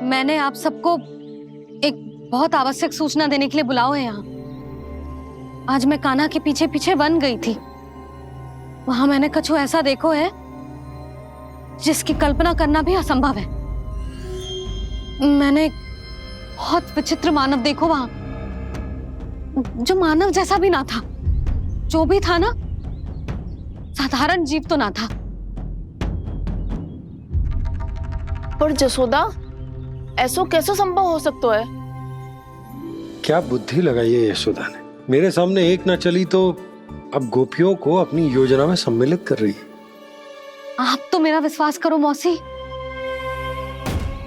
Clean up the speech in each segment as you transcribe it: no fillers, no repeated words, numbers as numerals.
मैंने आप सबको एक बहुत आवश्यक सूचना देने के लिए बुलाओ है यहाँ। आज मैं कान्हा के पीछे पीछे वन गई थी। वहां मैंने कुछ ऐसा देखो है जिसकी कल्पना करना भी असंभव है। मैंने बहुत विचित्र मानव देखो वहां, जो मानव जैसा भी ना था। जो भी था ना, साधारण जीव तो ना था। पर जसोदा, ऐसा कैसे संभव हो सकता है? क्या बुद्धि लगाई है यशोदा ने। मेरे सामने एक ना चली तो अब गोपियों को अपनी योजना में सम्मिलित कर रही है। आप तो मेरा विश्वास करो मौसी,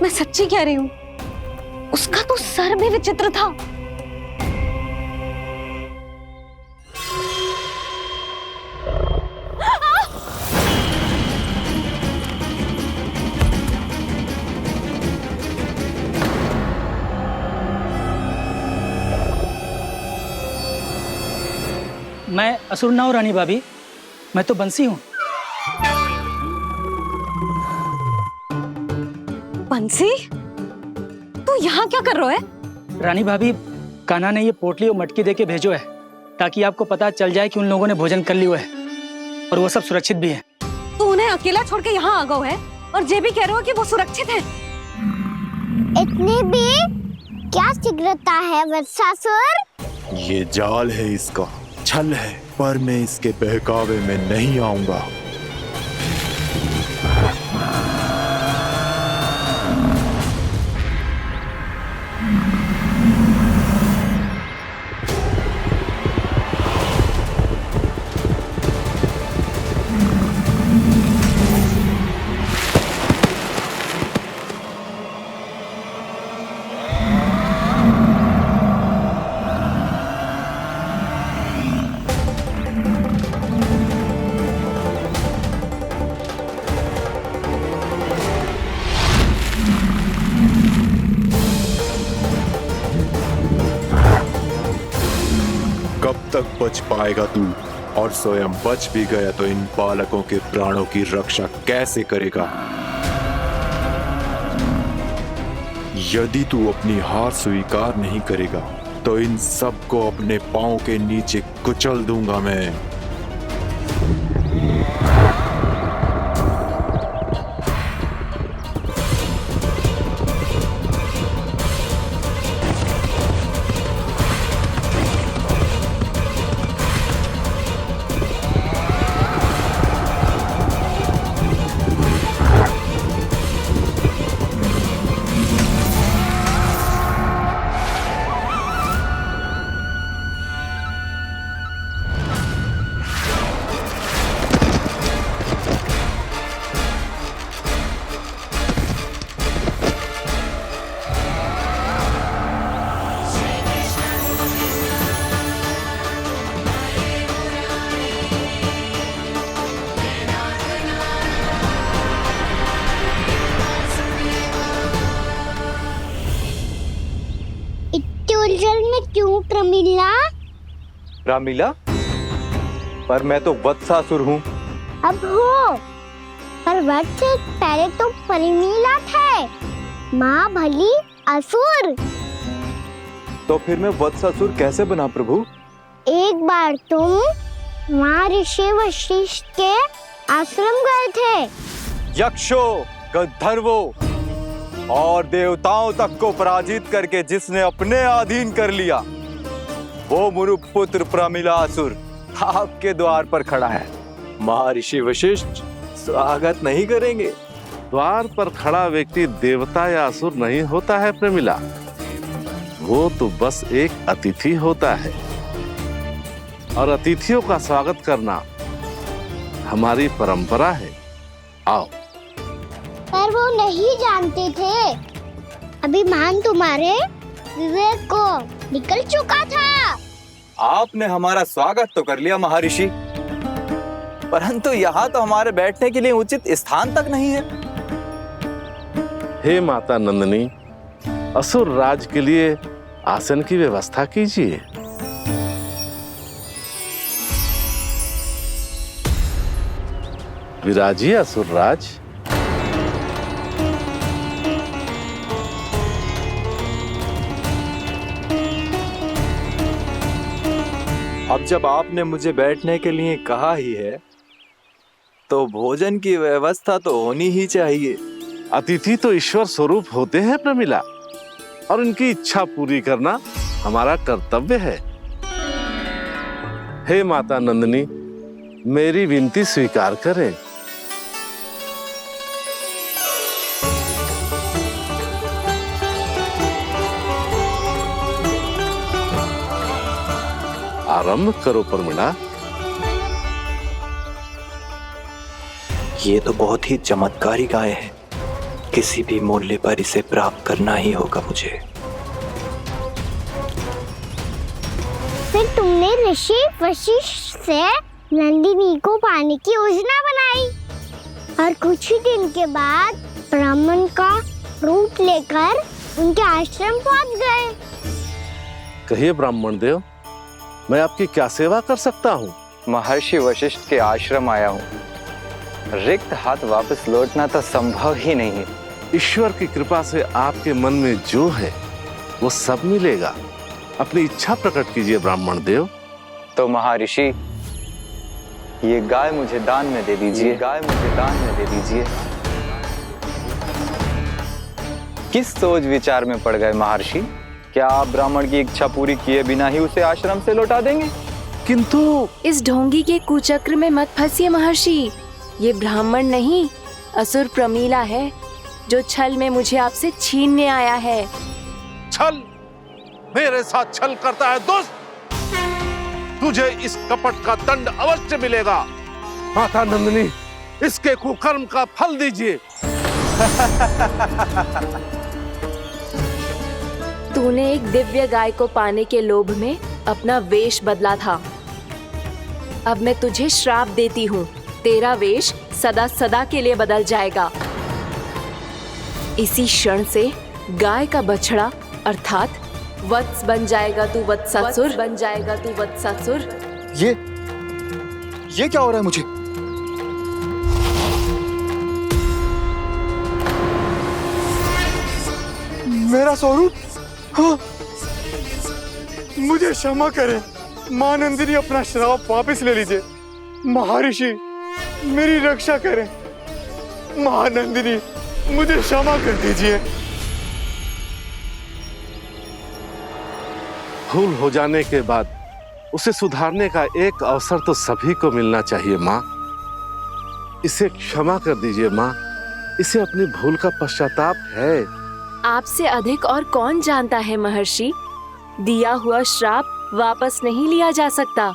मैं सच्ची कह रही हूं। उसका तो सर भी विचित्र था। मैं असुर ना हूं रानी भाभी, मैं तो बंसी हूं। बंसी, तू यहाँ क्या कर रहा है? रानी भाभी, कान्हा ने ये पोटली और मटकी देके भेजो है ताकि आपको पता चल जाए कि उन लोगों ने भोजन कर लिया है और वो सब सुरक्षित भी है। तू उन्हें अकेला छोड़ के यहाँ आ गया है और ये भी कह रहे हो कि वो सुरक्षित है। इतनी भी क्या शीघ्रता है वत्सासुर? ये जाल है, इसका छल है, पर मैं इसके बहकावे में नहीं आऊंगा। कब तक बच पाएगा तू? और स्वयं बच भी गया तो इन बालकों के प्राणों की रक्षा कैसे करेगा? यदि तू अपनी हार स्वीकार नहीं करेगा तो इन सबको अपने पांव के नीचे कुचल दूंगा मैं। उलझन में क्यों प्रमिला? रामीला, पर मैं तो वत्सासुर हूँ। अब हो, पर वक्त से पहले तो परिमीला थे, माँ भली असुर। तो फिर मैं वत्सासुर कैसे बना प्रभु? एक बार तुम माँ ऋषि वशिष्ठ के आश्रम गए थे। यक्षो, गंधर्वों और देवताओं तक को पराजित करके जिसने अपने अधीन कर लिया, वो मुरुपुत्र प्रमिलासुर आपके द्वार पर खड़ा है। महर्षि वशिष्ठ स्वागत नहीं करेंगे? द्वार पर खड़ा व्यक्ति देवता या असुर नहीं होता है प्रमिला, वो तो बस एक अतिथि होता है और अतिथियों का स्वागत करना हमारी परंपरा है। आओ। पर वो नहीं जानते थे, अभिमान तुम्हारे विवेक को निकल चुका था। आपने हमारा स्वागत तो कर लिया महर्षि, परंतु यहाँ तो हमारे बैठने के लिए उचित स्थान तक नहीं है। हे माता नंदिनी, असुर राज के लिए आसन की व्यवस्था कीजिए। विराजिए असुर राज। अब जब आपने मुझे बैठने के लिए कहा ही है तो भोजन की व्यवस्था तो होनी ही चाहिए। अतिथि तो ईश्वर स्वरूप होते हैं प्रमिला, और उनकी इच्छा पूरी करना हमारा कर्तव्य है। हे माता नंदिनी, मेरी विनती स्वीकार करें। आरंभ करो प्रमिला। ये तो बहुत ही चमत्कारी गाय है, किसी भी मूल्य पर इसे प्राप्त करना ही होगा मुझे। फिर तुमने ऋषि वशिष्ठ से नंदिनी को पाने की योजना बनाई और कुछ ही दिन के बाद ब्राह्मण का रूप लेकर उनके आश्रम पहुंच गए। कहिए ब्राह्मण देव, मैं आपकी क्या सेवा कर सकता हूँ? महर्षि वशिष्ठ के आश्रम आया हूँ। रिक्त हाथ वापस लौटना तो संभव ही नहीं है। ईश्वर की कृपा से आपके मन में जो है वो सब मिलेगा। अपनी इच्छा प्रकट कीजिए ब्राह्मण देव। तो महर्षि, ये गाय मुझे दान में दे दीजिए। गाय मुझे दान में दे दीजिए। किस सोच विचार में पड़ गए महर्षि? क्या आप ब्राह्मण की इच्छा पूरी किए बिना ही उसे आश्रम से लौटा देंगे? किंतु इस ढोंगी के कुचक्र में मत फंसिए महर्षि। ये ब्राह्मण नहीं, असुर प्रमीला है, जो छल में मुझे आपसे छीनने आया है। छल? मेरे साथ छल करता है दुष्ट? तुझे इस कपट का दंड अवश्य मिलेगा। माता नंदिनी, इसके कुकर्म का फल दीजिए। तूने एक दिव्य गाय को पाने के लोभ में अपना वेश बदला था। अब मैं तुझे श्राप देती हूँ, तेरा वेश सदा सदा के लिए बदल जाएगा। इसी क्षण से गाय का बछड़ा अर्थात वत्स बन जाएगा तू वत्सासुर। बन जाएगा तू वत्सासुर। ये क्या हो रहा है मुझे? मेरा स्वरूप? हाँ। मुझे क्षमा करें मां नंदिनी, अपना श्राप वापस ले लीजिए। महर्षि, मेरी रक्षा करें। मां नंदिनी, मुझे क्षमा कर दीजिए। भूल हो जाने के बाद उसे सुधारने का एक अवसर तो सभी को मिलना चाहिए माँ। इसे क्षमा कर दीजिए माँ, इसे अपनी भूल का पश्चाताप है। आपसे अधिक और कौन जानता है महर्षि, दिया हुआ श्राप वापस नहीं लिया जा सकता।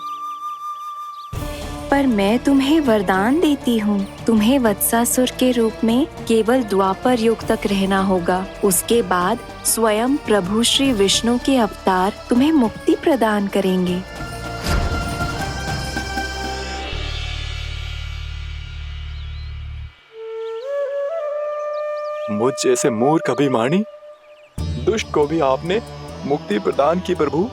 पर मैं तुम्हें वरदान देती हूँ, तुम्हें वत्सासुर के रूप में केवल द्वापर युग तक रहना होगा। उसके बाद स्वयं प्रभु श्री विष्णु के अवतार तुम्हें मुक्ति प्रदान करेंगे। मुझ जैसे मूर्ख अभिमानी दुष्ट को भी आपने मुक्ति प्रदान की प्रभु।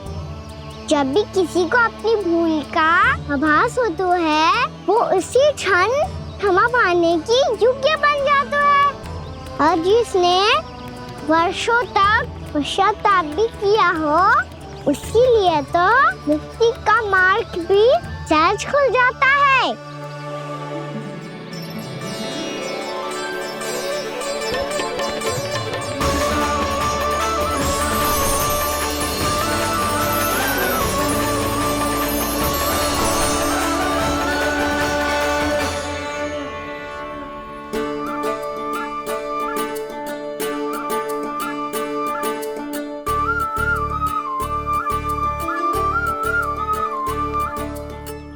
जब भी किसी को अपनी भूल का आभास होता है, वो उसी क्षण क्षमा पाने की योग्य बन जाता है। और जिसने वर्षों तक पश्चाताप भी किया हो, उसके लिए तो मुक्ति का मार्ग भी सहज खुल जाता है।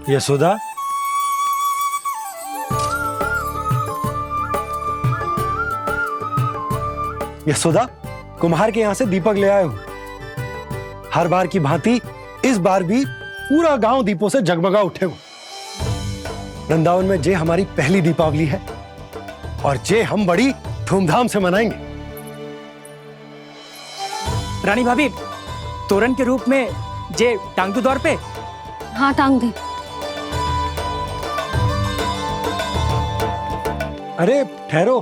यशोदा, यशोदा, कुम्हार के यहाँ से दीपक ले आए हूं। हर बार की भांति इस बार भी पूरा गांव दीपों से जगमगा उठे हो। वृंदावन में जे हमारी पहली दीपावली है और जे हम बड़ी धूमधाम से मनाएंगे। रानी भाभी, तोरण के रूप में जे टांग दो दौर पे। हाँ, टांग दे। अरे ठहरो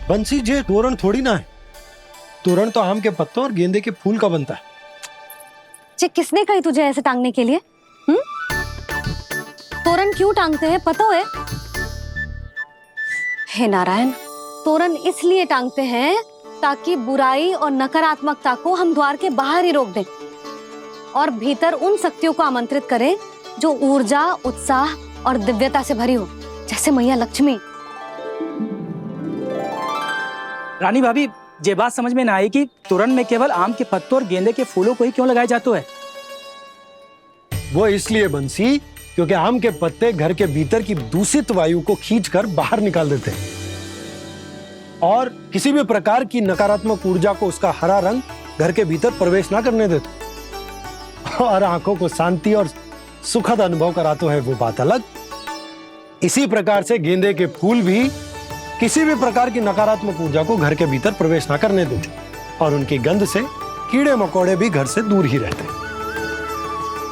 बंसी, जे तोरण थोड़ी ना है। तोरण तो आम के पत्तों और गेंदे के फूल का बनता है। जे किसने कही तुझे ऐसे टांगने के लिए? तोरण क्यों टांगते हैं पता है? हे नारायण, तोरण इसलिए टांगते हैं ताकि बुराई और नकारात्मकता को हम द्वार के बाहर ही रोक दें और भीतर उन शक्तियों को आमंत्रित करें जो ऊर्जा, उत्साह और दिव्यता से भरी हो, जैसे मैया लक्ष्मी। रानी भाभी, ये बात समझ में ना आई कि तोरण में केवल आम के पत्तों और गेंदे के फूलों को ही क्यों लगाया जाता है? वो इसलिए बंसी, क्योंकि आम के पत्ते घर के भीतर की दूषित वायु को खींचकर बाहर निकाल देते हैं और किसी भी प्रकार की नकारात्मक ऊर्जा को उसका हरा रंग घर के भीतर प्रवेश ना करने देते और आंखों को शांति और सुखद अनुभव कराते है, वो बात अलग। इसी प्रकार से गेंदे के फूल भी किसी भी प्रकार की नकारात्मक ऊर्जा को घर के भीतर प्रवेश ना करने देते और उनकी गंध से कीड़े मकोड़े भी घर से दूर ही रहते।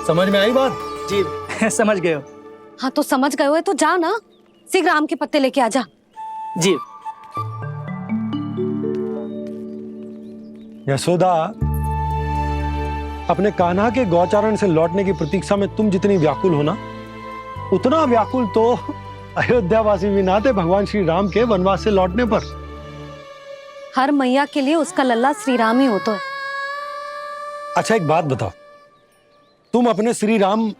समझ में आई बात? जी समझ गए हो। हाँ तो समझ गए हो तो जा ना, शीघ्र आम के पत्ते लेके आ जा। जी। यशोदा, अपने कान्हा के गौचारण से लौटने की प्रतीक्षा में तुम जितनी व्याकुल हो ना, उतना व्याकुल तो अयोध्यावासी भी ना थे भगवान श्री राम के वनवास से लौटने पर। हर मैया के लिए उसका लल्ला श्री राम ही होता है। अच्छा एक बात बताओ, तुम अपने श्री राम,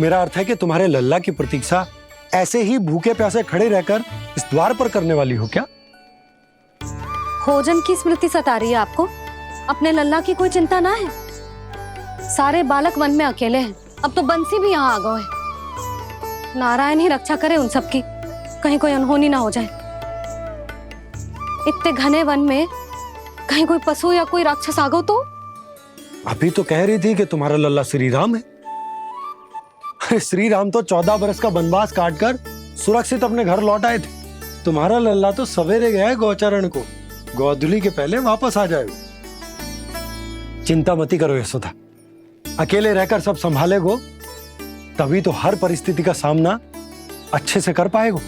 मेरा अर्थ है कि तुम्हारे लल्ला की प्रतीक्षा ऐसे ही भूखे प्यासे खड़े रहकर इस द्वार पर करने वाली हो क्या? भोजन की स्मृति सता रही है आपको? अपने लल्ला की कोई चिंता ना है। सारे बालक वन में अकेले हैं, अब तो बंसी भी यहाँ आ गए हैं। नारायण ही रक्षा करे उन सबकी, कहीं कोई अनहोनी ना हो जाए। इतने घने वन में कहीं कोई पशु या कोई राक्षस आ गो तो? अभी तो कह रही थी कि तुम्हारा लल्ला श्री राम है। अरे श्री राम तो 14 बरस का वनवास काटकर सुरक्षित अपने घर लौट आए थे। तुम्हारा लल्ला तो सवेरे गया है गौचरण को, गोधूली के पहले वापस आ जाएगा। चिंता मती करो यशोदा, अकेले रहकर सब संभालेगो तभी तो हर परिस्थिति का सामना अच्छे से कर पाएगो।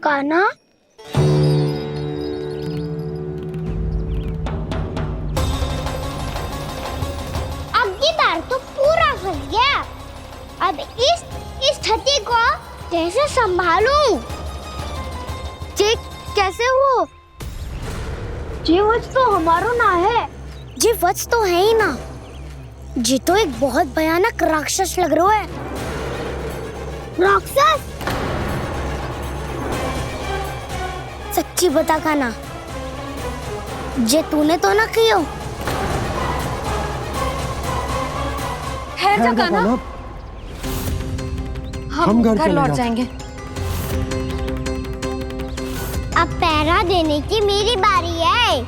कान्हा, अब की बार तो पूरा फंस गया। अब इस स्थिति को कैसे संभालूं? जी कैसे हो? जी वत्स तो हमारो ना है। जी वत्स तो है ही ना। जी तो एक बहुत भयानक राक्षस लग रहा है। राक्षस? सच्ची बता कान्हा, जे तूने तो ना कियो? है जा कान्हा, हम घर लौट जाएंगे। अब पहरा देने की मेरी बारी है।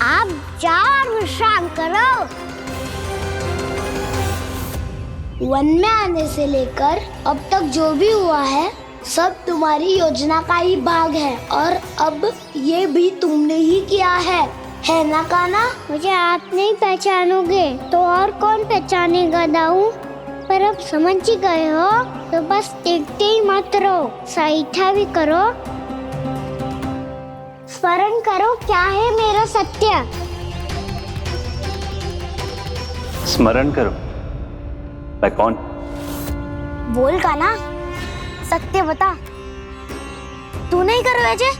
आप जाओ और विश्राम करो। वन में आने से लेकर अब तक जो भी हुआ है सब तुम्हारी योजना का ही भाग है और अब ये भी तुमने ही किया है ना कान्हा? मुझे आप नहीं पहचानोगे तो और कौन पहचानेगा दाऊ? पर अब समझ ही गए हो तो बस देखते ही मत रहो, सईठा भी करो। स्मरण करो क्या है मेरा सत्य। स्मरण करो। मैं कौन? बोल कान्हा, सत्य बता। तू नहीं करो अजय?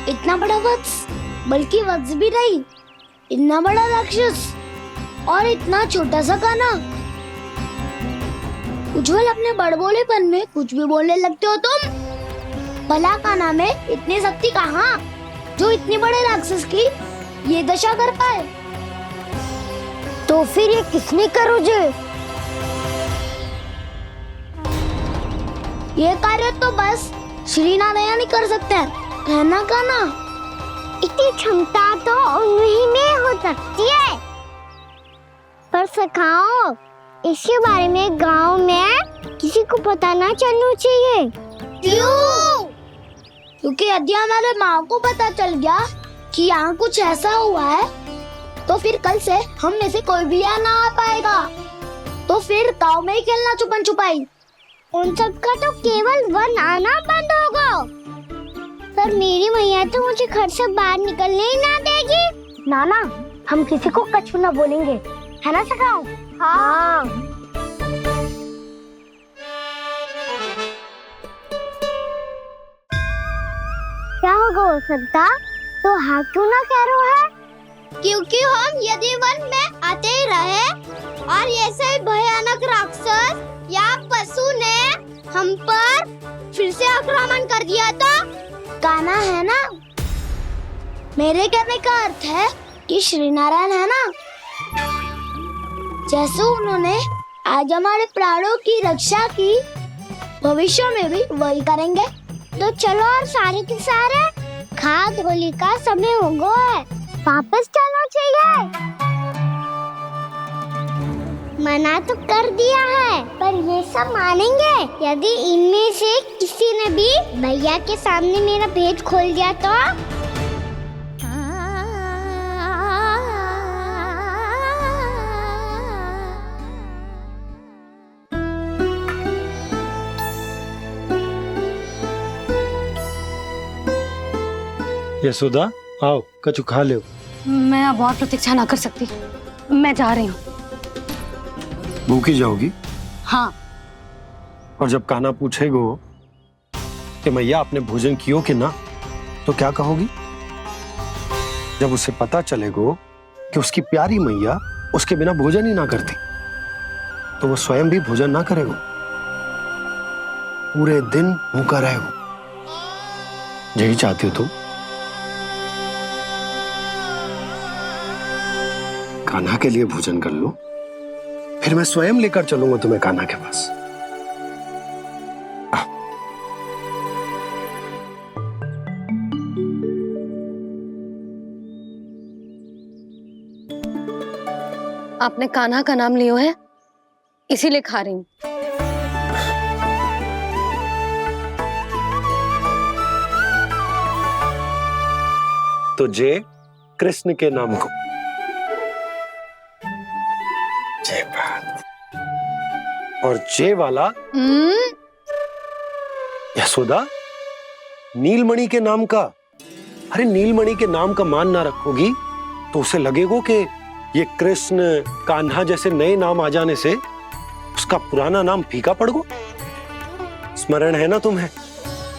इतना बड़ा वत्स, बल्कि वत्स भी नहीं, इतना बड़ा राक्षस और इतना छोटा सा कान्हा। उज्जवल अपने बड़बोलेपन में कुछ भी बोलने लगते हो तुम। भला कान्हा में इतनी शक्ति कहाँ जो इतने बड़े राक्षस की ये दशा कर पाए? तो फिर ये किसने करो जे? ये कार्य तो बस श्री नारायण ही कर सकते हैं, है ना कान्हा? इतनी क्षमता तो उन्हीं में हो सकती है, पर सखाओ इसके बारे में गांव में किसी को पता ना चलना चाहिए। क्यों? क्योंकि यदि हमारे माँ को पता चल गया कि यहाँ कुछ ऐसा हुआ है तो फिर कल से हम में से कोई भी यहाँ ना आ पाएगा। तो फिर गाँव में ही खेलना छुपन छुपाई। उन सब का तो केवल वन आना बंद होगा। पर मेरी मैया तो मुझे घर से बाहर निकलने ही ना देगी। नाना, हम किसी को कछु ना बोलेंगे, है ना सखाओ? हाँ। क्या होगा हो सकता? तो हाँ क्यों ना कह रहा है? क्योंकि हम यदि वन में आते ही रहे और ऐसे भयानक राक्षस या पशु ने हम पर फिर से आक्रमण कर दिया तो कान्हा है ना, मेरे कहने का अर्थ है कि श्री नारायण है ना, जैसे उन्होंने आज हमारे प्राणों की रक्षा की, भविष्य में भी वही करेंगे। तो चलो और सारे के सारे खाद होली का समय हो गया है, वापस चलना चाहिए। मना तो कर दिया है, पर ये सब मानेंगे यदि इनमें से किसी ने भी भैया के सामने मेरा भेद खोल दिया तो? यशोदा, आओ कछु खा लो। मैं अब और प्रतीक्षा ना कर सकती, मैं जा रही हूँ। भूखी जाओगी? हाँ। और जब कान्हा पूछेगो कि मैया आपने भोजन कियो कि ना, तो क्या कहोगी? जब उसे पता चलेगो कि उसकी प्यारी मैया उसके बिना भोजन ही ना करती, तो वो स्वयं भी भोजन ना करेगो, पूरे दिन भूखा रहेगो। यही चाहती हो तुम? कान्हा के लिए भोजन कर लो, फिर मैं स्वयं लेकर चलूंगा तुम्हें कान्हा के पास। आपने कान्हा का नाम लियो है, इसीलिए खा रही हूँ। तो जय कृष्ण के नाम को। जय बात। और जय वाला यशोदा, नीलमणि के नाम का। अरे नीलमणि के नाम का मान ना रखोगी तो उसे लगेगा कि ये कृष्ण कान्हा जैसे नए नाम आ जाने से उसका पुराना नाम फीका पड़ गो। स्मरण है ना तुम्हें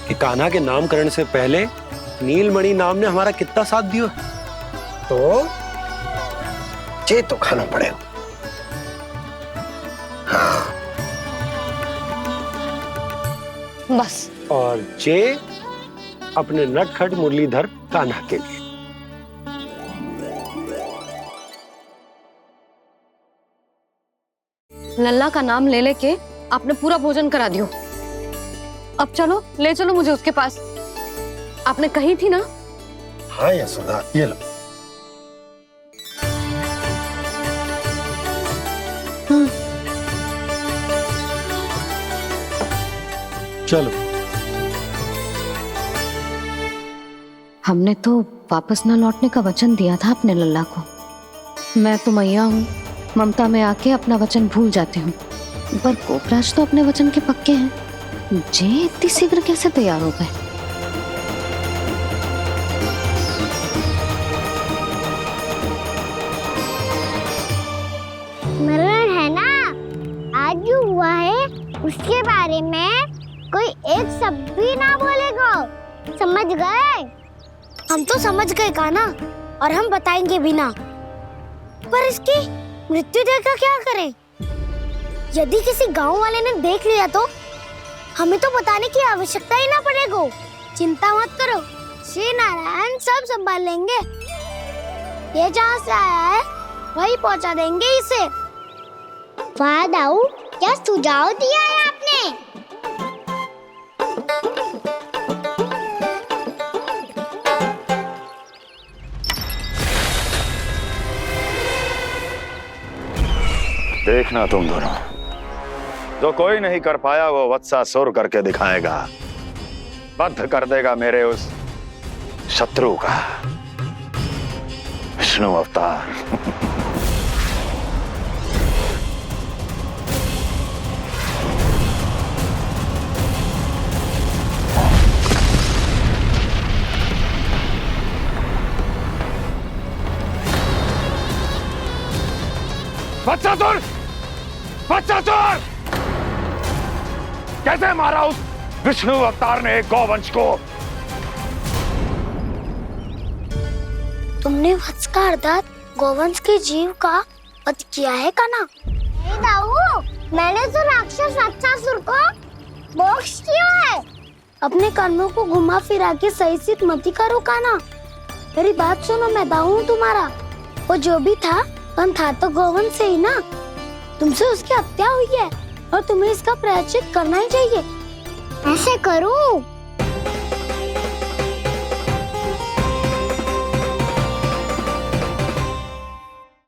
कि कान्हा के नामकरण से पहले नीलमणि नाम ने हमारा कितना साथ दिया, तो जे तो खाना पड़ेगा। हाँ। बस। और जे अपने नटखट मुरलीधर कान्हा के लिए। लल्ला का नाम ले लेके आपने पूरा भोजन करा दियो। अब चलो, ले चलो मुझे उसके पास। आपने कही थी ना? हाँ यशोदा, ये लो। चलो। हमने तो वापस न लौटने का वचन दिया था अपने लल्ला को। मैं तो मैया हूँ, ममता में आके अपना वचन भूल जाती हूँ, पर गोपराज तो अपने वचन के पक्के हैं। जे इतनी शीघ्र कैसे तैयार हो गए? मरण है ना, आज जो हुआ है उसके बारे में कोई एक शब्द भी ना बोलेगा, समझ गए? हम तो समझ गए कान्हा, और हम बताएंगे भी ना। पर इसकी मृत्यु देखकर क्या करें? यदि किसी गांव वाले ने देख लिया तो हमें तो बताने की आवश्यकता ही ना पड़ेगा। चिंता मत करो, श्री नारायण सब संभाल लेंगे। ये जहाँ से आया है वही पहुँचा देंगे इसे। वाह दाऊ, क्या सुझाव दिया है आपने? देखना तुम दोनों, जो कोई नहीं कर पाया वो वत्सासुर करके दिखाएगा, बद्ध कर देगा मेरे उस शत्रु का विष्णु अवतार। वत्सासुर! वत्सासुर! कैसे मारा उस विष्णु अवतार ने गौवंश को? तुमने वत्स का अर्थात गौवंश के जीव का वध किया है कान्हा? नहीं दाऊ, मैंने तो राक्षस वत्सासुर को मोक्ष किया है। अपने कर्मों को घुमा फिरा के सही सिद्ध मत करो कान्हा। मेरी बात सुनो, मैं दाऊ हूँ तुम्हारा। वो जो भी था था तो गौवंश से ही ना। तुमसे उसकी हत्या हुई है और तुम्हें इसका प्रायश्चित करना ही चाहिए। ऐसे करूं?